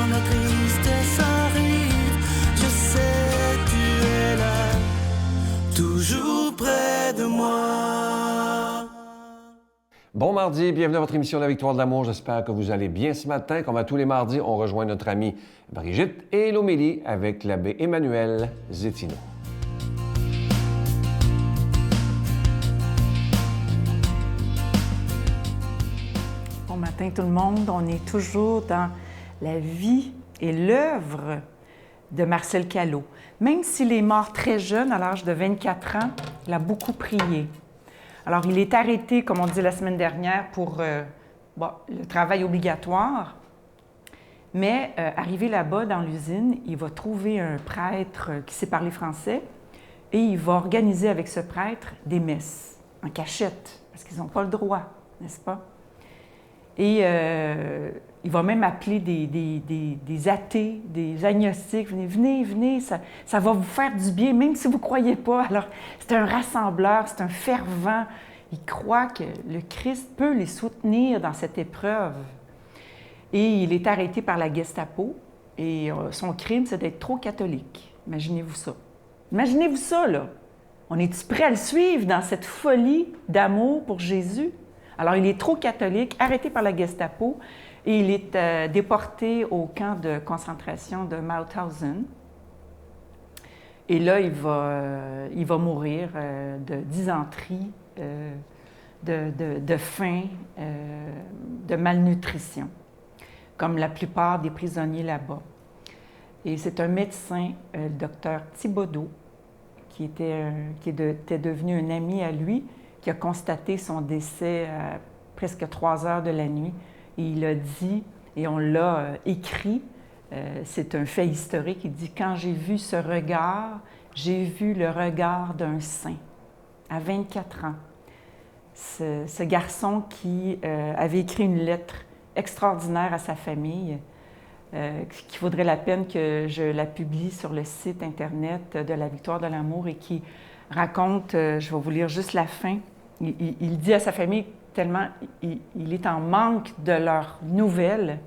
quand la tristesse arrive, je sais tu es là, toujours près de moi. Bon mardi, bienvenue à votre émission La Victoire de l'amour. J'espère que vous allez bien ce matin. Comme à tous les mardis, on rejoint notre amie Brigitte et l'homélie avec l'abbé Emmanuel Zétino. Bon matin tout le monde, on est toujours dans la vie et l'œuvre de Marcel Callot. Même s'il est mort très jeune, à l'âge de 24 ans, il a beaucoup prié. Alors, il est arrêté, comme on dit la semaine dernière, pour le travail obligatoire. Mais arrivé là-bas, dans l'usine, il va trouver un prêtre qui sait parler français et il va organiser avec ce prêtre des messes en cachette, parce qu'ils n'ont pas le droit, n'est-ce pas? Et il va même appeler des athées, des agnostiques. Venez, ça va vous faire du bien, même si vous ne croyez pas. Alors, c'est un rassembleur, c'est un fervent. Il croit que le Christ peut les soutenir dans cette épreuve. Et il est arrêté par la Gestapo. Et son crime, c'est d'être trop catholique. Imaginez-vous ça. Imaginez-vous ça, là. On est-tu prêt à le suivre dans cette folie d'amour pour Jésus? Alors, il est trop catholique, arrêté par la Gestapo, et il est déporté au camp de concentration de Mauthausen. Et là, il va mourir de dysenterie, de faim, de malnutrition, comme la plupart des prisonniers là-bas. Et c'est un médecin, le docteur Thibodeau, qui était devenu un ami à lui, qui a constaté son décès à presque 3 heures de la nuit. Et il a dit, et on l'a écrit, c'est un fait historique, il dit « Quand j'ai vu ce regard, j'ai vu le regard d'un saint. » À 24 ans. Ce garçon qui avait écrit une lettre extraordinaire à sa famille, qui vaudrait la peine que je la publie sur le site Internet de La Victoire de l'amour et qui raconte, je vais vous lire juste la fin, il dit à sa famille tellement il est en manque de leurs nouvelles.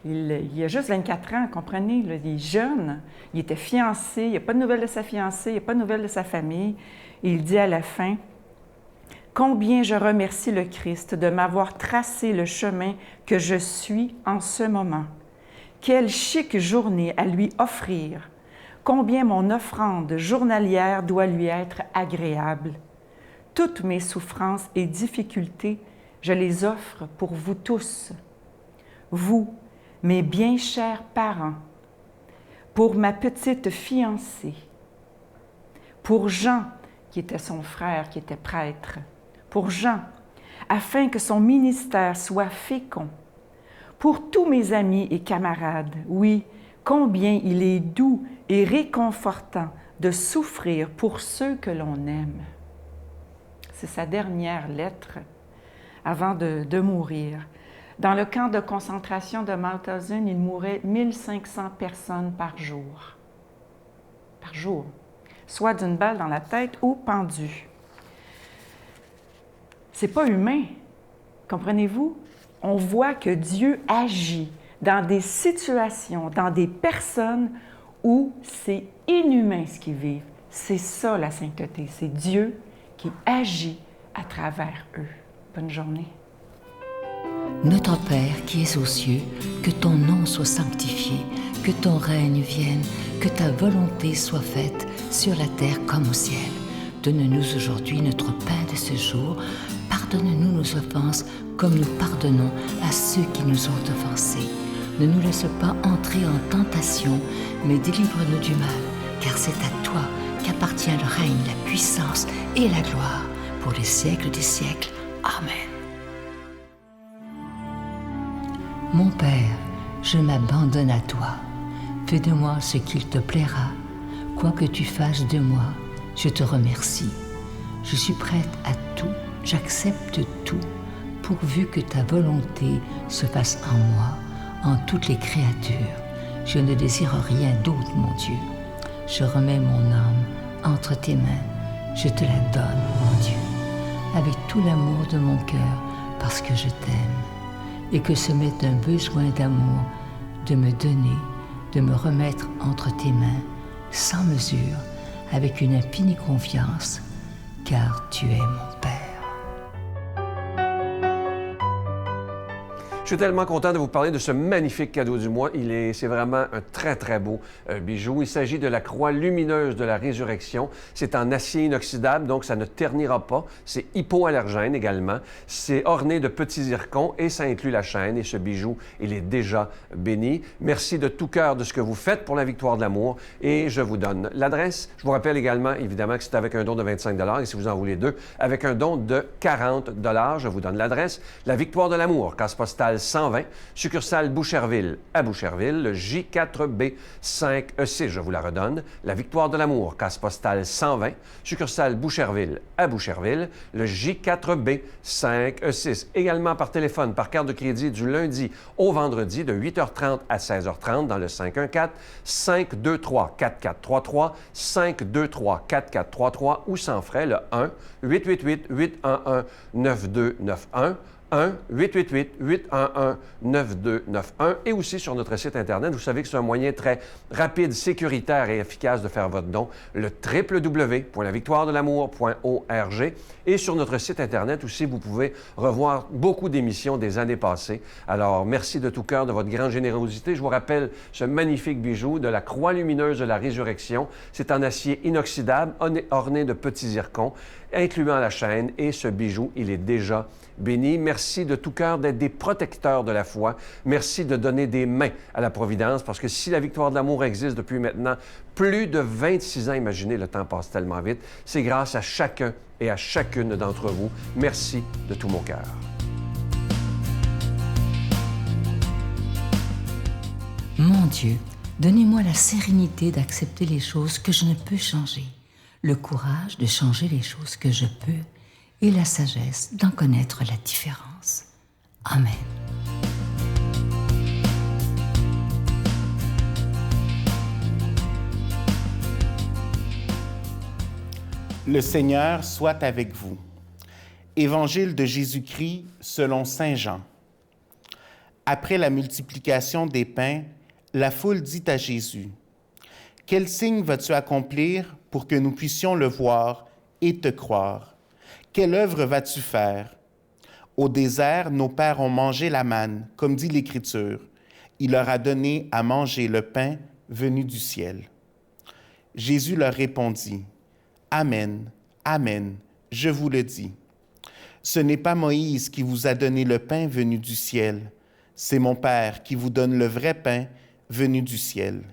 Il a juste 24 ans, comprenez, là, il est jeune, il était fiancé, il n'y a pas de nouvelles de sa fiancée, il n'y a pas de nouvelles de sa famille. Et il dit à la fin, « Combien je remercie le Christ de m'avoir tracé le chemin que je suis en ce moment. Quelle chic journée à lui offrir. Combien mon offrande journalière doit lui être agréable. Toutes mes souffrances et difficultés, je les offre pour vous tous. Vous, mes bien chers parents, pour ma petite fiancée, pour Jean, qui était son frère, qui était prêtre, pour Jean, afin que son ministère soit fécond, pour tous mes amis et camarades, oui, combien il est doux et réconfortant de souffrir pour ceux que l'on aime. » C'est sa dernière lettre avant de mourir. Dans le camp de concentration de Mauthausen, il mourait 1500 personnes par jour. Par jour. Soit d'une balle dans la tête ou pendu. C'est pas humain, comprenez-vous? On voit que Dieu agit dans des situations, dans des personnes où c'est inhumain ce qu'ils vivent. C'est ça la sainteté, c'est Dieu qui agit à travers eux. Bonne journée. Notre Père qui es aux cieux, que ton nom soit sanctifié, que ton règne vienne, que ta volonté soit faite sur la terre comme au ciel. Donne-nous aujourd'hui notre pain de ce jour. Pardonne-nous nos offenses comme nous pardonnons à ceux qui nous ont offensés. Ne nous laisse pas entrer en tentation, mais délivre-nous du mal, car c'est à toi qu'appartient le règne, la puissance et la gloire pour les siècles des siècles. Amen. Mon Père, je m'abandonne à toi. Fais de moi ce qu'il te plaira. Quoi que tu fasses de moi, je te remercie. Je suis prête à tout, j'accepte tout, pourvu que ta volonté se fasse en moi, en toutes les créatures. Je ne désire rien d'autre, mon Dieu. Je remets mon âme entre tes mains. Je te la donne, mon Dieu, avec tout l'amour de mon cœur, parce que je t'aime, et que ce m'est un besoin d'amour de me donner, de me remettre entre tes mains, sans mesure, avec une infinie confiance, car tu es mon Père. Je suis tellement content de vous parler de ce magnifique cadeau du mois. C'est vraiment un très, très beau bijou. Il s'agit de la croix lumineuse de la résurrection. C'est en acier inoxydable, donc ça ne ternira pas. C'est hypoallergène également. C'est orné de petits zircons et ça inclut la chaîne. Et ce bijou, il est déjà béni. Merci de tout cœur de ce que vous faites pour la victoire de l'amour. Et je vous donne l'adresse. Je vous rappelle également, évidemment, que c'est avec un don de 25 $ et si vous en voulez deux, avec un don de 40 $. Je vous donne l'adresse. La victoire de l'amour, case postale 120, succursale Boucherville à Boucherville, le J4B 5E6, je vous la redonne. La victoire de l'amour, case postale 120, succursale Boucherville à Boucherville, le J4B 5E6. Également par téléphone, par carte de crédit du lundi au vendredi de 8h30 à 16h30 dans le 514-523-4433, 523-4433 ou sans frais le 1-888-811-9291. 1-888-811-9291 et aussi sur notre site Internet. Vous savez que c'est un moyen très rapide, sécuritaire et efficace de faire votre don, le www.lavictoiredelamour.org. Et sur notre site Internet aussi, vous pouvez revoir beaucoup d'émissions des années passées. Alors, merci de tout cœur de votre grande générosité. Je vous rappelle ce magnifique bijou de la croix lumineuse de la résurrection. C'est en acier inoxydable, orné de petits zircons, incluant la chaîne. Et ce bijou, il est déjà béni. Merci de tout cœur d'être des protecteurs de la foi. Merci de donner des mains à la Providence, parce que si la victoire de l'amour existe depuis maintenant plus de 26 ans, imaginez, le temps passe tellement vite, c'est grâce à chacun et à chacune d'entre vous. Merci de tout mon cœur. Mon Dieu, donnez-moi la sérénité d'accepter les choses que je ne peux changer, le courage de changer les choses que je peux, et la sagesse d'en connaître la différence. Amen. Le Seigneur soit avec vous. Évangile de Jésus-Christ selon saint Jean. Après la multiplication des pains, la foule dit à Jésus, « Quel signe vas-tu accomplir pour que nous puissions le voir et te croire? Quelle œuvre vas-tu faire? Au désert, nos pères ont mangé la manne, comme dit l'Écriture. Il leur a donné à manger le pain venu du ciel. » Jésus leur répondit, « Amen, amen, je vous le dis. Ce n'est pas Moïse qui vous a donné le pain venu du ciel, c'est mon Père qui vous donne le vrai pain venu du ciel.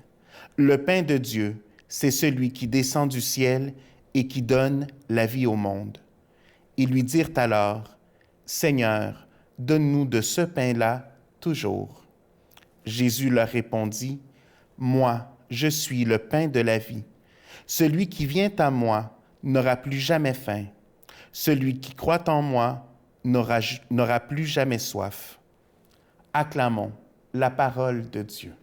Le pain de Dieu, c'est celui qui descend du ciel et qui donne la vie au monde. » Ils lui dirent alors, « Seigneur, donne-nous de ce pain-là toujours. » Jésus leur répondit, « Moi, je suis le pain de la vie. Celui qui vient à moi n'aura plus jamais faim. Celui qui croit en moi n'aura plus jamais soif. » Acclamons la parole de Dieu.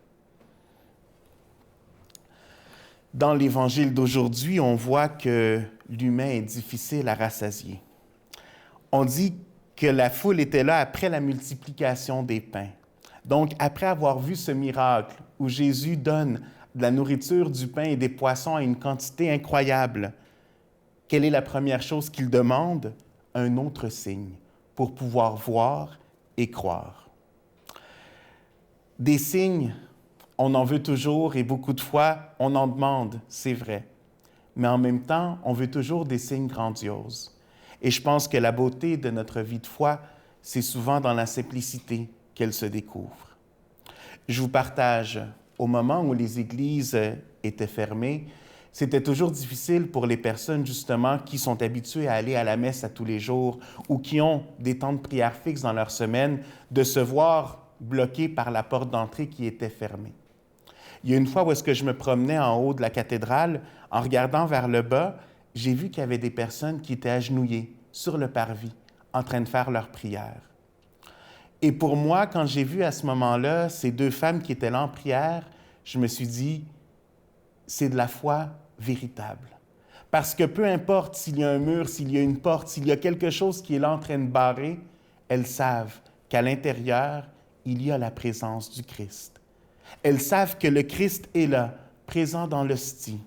Dans l'Évangile d'aujourd'hui, on voit que l'humain est difficile à rassasier. On dit que la foule était là après la multiplication des pains. Donc, après avoir vu ce miracle où Jésus donne de la nourriture, du pain et des poissons à une quantité incroyable, quelle est la première chose qu'il demande? Un autre signe pour pouvoir voir et croire. Des signes, on en veut toujours et beaucoup de fois, on en demande, c'est vrai. Mais en même temps, on veut toujours des signes grandioses. Et je pense que la beauté de notre vie de foi, c'est souvent dans la simplicité qu'elle se découvre. Je vous partage, au moment où les églises étaient fermées, c'était toujours difficile pour les personnes, justement, qui sont habituées à aller à la messe à tous les jours ou qui ont des temps de prière fixes dans leur semaine, de se voir bloqués par la porte d'entrée qui était fermée. Il y a une fois où est-ce que je me promenais en haut de la cathédrale, en regardant vers le bas, j'ai vu qu'il y avait des personnes qui étaient agenouillées sur le parvis, en train de faire leur prière. Et pour moi, quand j'ai vu à ce moment-là ces deux femmes qui étaient là en prière, je me suis dit, c'est de la foi véritable. Parce que peu importe s'il y a un mur, s'il y a une porte, s'il y a quelque chose qui est là en train de barrer, elles savent qu'à l'intérieur, il y a la présence du Christ. Elles savent que le Christ est là, présent dans l'hostie,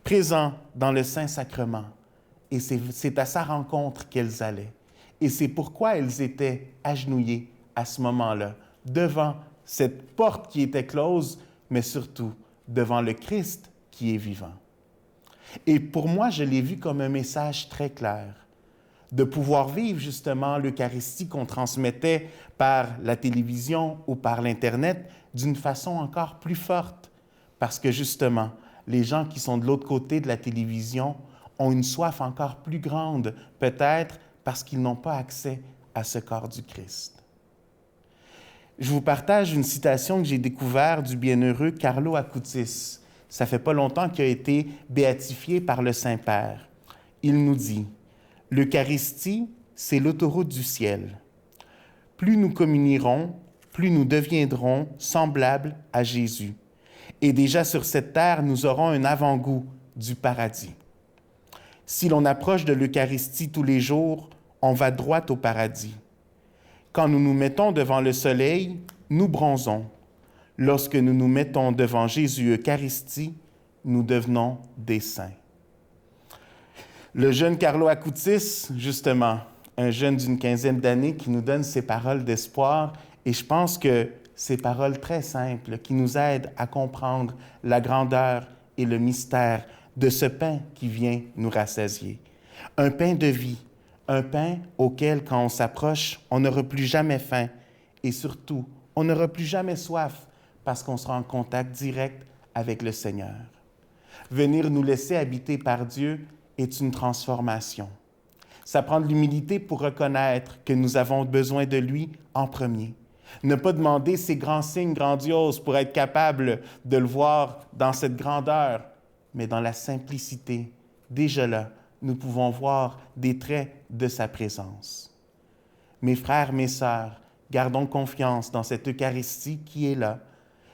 présent dans le Saint-Sacrement. Et c'est à sa rencontre qu'elles allaient. Et c'est pourquoi elles étaient agenouillées à ce moment-là, devant cette porte qui était close, mais surtout devant le Christ qui est vivant. Et pour moi, je l'ai vu comme un message très clair, de pouvoir vivre justement l'Eucharistie qu'on transmettait par la télévision ou par l'Internet d'une façon encore plus forte, parce que justement, les gens qui sont de l'autre côté de la télévision ont une soif encore plus grande, peut-être parce qu'ils n'ont pas accès à ce corps du Christ. Je vous partage une citation que j'ai découverte du bienheureux Carlo Acutis. Ça fait pas longtemps qu'il a été béatifié par le Saint-Père. Il nous dit « L'Eucharistie, c'est l'autoroute du ciel. Plus nous communierons, plus nous deviendrons semblables à Jésus. Et déjà sur cette terre, nous aurons un avant-goût du paradis. Si l'on approche de l'Eucharistie tous les jours, on va droit au paradis. Quand nous nous mettons devant le soleil, nous bronzons. Lorsque nous nous mettons devant Jésus Eucharistie, nous devenons des saints. » Le jeune Carlo Acutis, justement, un jeune d'une quinzaine d'années qui nous donne ces paroles d'espoir, et je pense que ces paroles très simples qui nous aident à comprendre la grandeur et le mystère de ce pain qui vient nous rassasier. Un pain de vie, un pain auquel, quand on s'approche, on n'aura plus jamais faim et surtout, on n'aura plus jamais soif parce qu'on sera en contact direct avec le Seigneur. Venir nous laisser habiter par Dieu est une transformation. Ça prend de l'humilité pour reconnaître que nous avons besoin de lui en premier. Ne pas demander ces grands signes grandioses pour être capable de le voir dans cette grandeur, mais dans la simplicité. Déjà là, nous pouvons voir des traits de sa présence. Mes frères, mes sœurs, gardons confiance dans cette Eucharistie qui est là.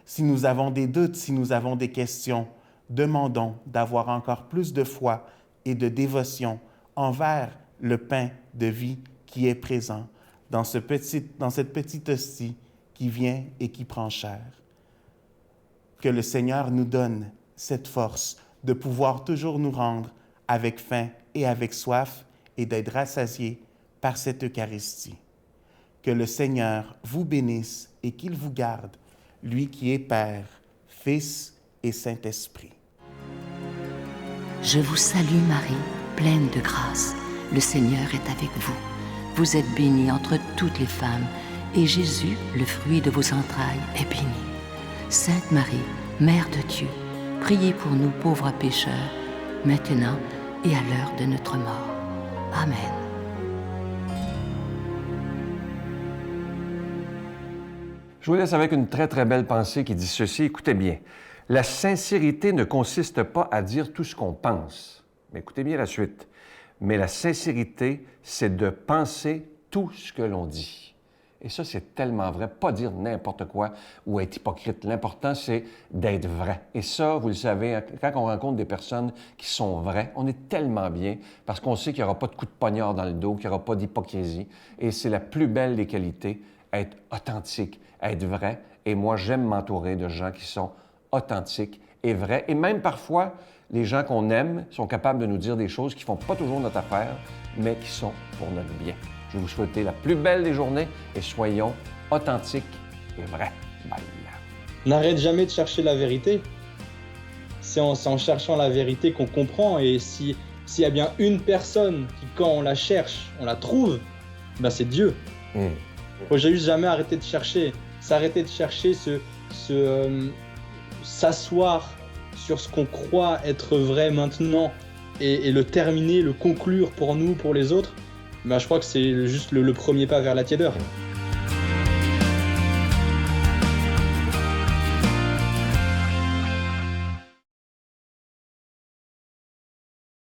Si nous avons des doutes, si nous avons des questions, demandons d'avoir encore plus de foi et de dévotion envers le pain de vie qui est présent dans cette petite hostie qui vient et qui prend chair. Que le Seigneur nous donne cette force de pouvoir toujours nous rendre avec faim et avec soif et d'être rassasiés par cette Eucharistie. Que le Seigneur vous bénisse et qu'il vous garde, lui qui est Père, Fils et Saint-Esprit. Je vous salue Marie, pleine de grâce. Le Seigneur est avec vous. Vous êtes bénie entre toutes les femmes, et Jésus, le fruit de vos entrailles, est béni. Sainte Marie, Mère de Dieu, priez pour nous pauvres pécheurs, maintenant et à l'heure de notre mort. Amen. Je vous laisse avec une très, très belle pensée qui dit ceci. Écoutez bien. La sincérité ne consiste pas à dire tout ce qu'on pense. Mais écoutez bien la suite. Mais la sincérité, c'est de penser tout ce que l'on dit. Et ça, c'est tellement vrai. Pas dire n'importe quoi ou être hypocrite. L'important, c'est d'être vrai. Et ça, vous le savez, quand on rencontre des personnes qui sont vraies, on est tellement bien parce qu'on sait qu'il n'y aura pas de coup de poignard dans le dos, qu'il n'y aura pas d'hypocrisie. Et c'est la plus belle des qualités, être authentique, être vrai. Et moi, j'aime m'entourer de gens qui sont authentiques et vrais. Et même parfois, les gens qu'on aime sont capables de nous dire des choses qui ne font pas toujours notre affaire, mais qui sont pour notre bien. Je vais vous souhaiter la plus belle des journées et soyons authentiques et vrais. Bye. N'arrête jamais de chercher la vérité. C'est en cherchant la vérité qu'on comprend. Et s'il y a bien une personne qui, quand on la cherche, on la trouve, ben c'est Dieu. Faut juste jamais arrêter de chercher. S'arrêter de chercher, s'asseoir sur ce qu'on croit être vrai maintenant et le terminer, le conclure pour nous, pour les autres, ben je crois que c'est juste le premier pas vers la tiédeur.